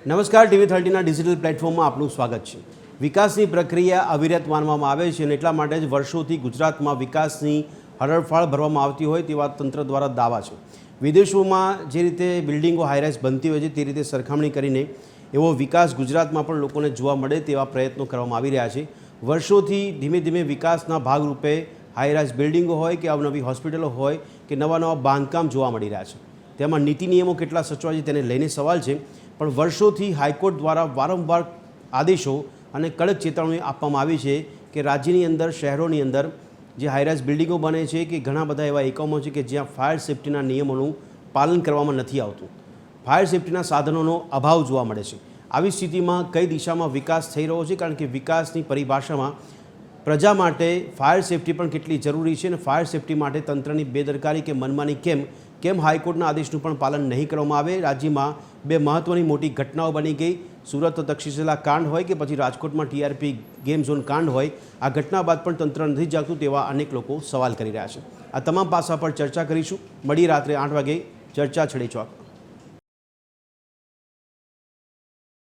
નમસ્કાર, TV30ના ડિજિટલ પ્લેટફોર્મમાં આપનું સ્વાગત છે। વિકાસની પ્રક્રિયા અવિરત માનવામાં આવે છે અને એટલા માટે જ વર્ષોથી ગુજરાતમાં વિકાસની હરણફાળ ભરવામાં આવતી હોય તેવા તંત્ર દ્વારા દાવા છે। વિદેશોમાં જે રીતે બિલ્ડિંગો હાઈરાઇઝ બનતી હોય છે તે રીતે સરખામણી કરીને એવો વિકાસ ગુજરાતમાં પણ લોકોને જોવા મળે તેવા પ્રયત્નો કરવામાં આવી રહ્યા છે। વર્ષોથી ધીમે ધીમે વિકાસના ભાગરૂપે હાઈરાઇઝ બિલ્ડિંગો હોય કે અવનવી હોસ્પિટલો હોય કે નવા બાંધકામ જોવા મળી રહ્યા છે। તેમાં નીતિ નિયમો કેટલા સચવાય છે તેને લઈને સવાલ છે, પણ વર્ષોથી હાઈકોર્ટ દ્વારા વારંવાર આદેશો અને કડક ચેતવણી આપવામાં આવી છે કે રાજ્યની અંદર, શહેરોની અંદર જે હાઈરાઇઝ બિલ્ડિંગો બને છે કે ઘણા બધા એવા એકમો છે કે જ્યાં ફાયર સેફ્ટીના નિયમોનું પાલન કરવામાં નથી આવતું, ફાયર સેફ્ટીના સાધનોનો અભાવ જોવા મળે છે। આવી સ્થિતિમાં કઈ દિશામાં વિકાસ થઈ રહ્યો છે, કારણ કે વિકાસની પરિભાષામાં પ્રજા માટે ફાયર સેફ્ટી પણ કેટલી જરૂરી છે અને ફાયર સેફ્ટી માટે તંત્રની બેદરકારી કે મનમાની કેમ હાઈકોર્ટના આદેશનું પણ પાલન નહીં કરવામાં આવે। રાજ્યમાં બે મહત્ત્વની મોટી ઘટનાઓ બની ગઈ, સુરત તક્ષશિલા કાંડ હોય કે પછી રાજકોટમાં TRP ગેમ ઝોન કાંડ હોય। આ ઘટના બાદ પણ તંત્ર નથી જાગતું તેવા અનેક લોકો સવાલ કરી રહ્યા છે। આ તમામ પાસા પર ચર્ચા કરીશું। મળીએ રાત્રે 8 વાગે ચર્ચા છડે ચોક।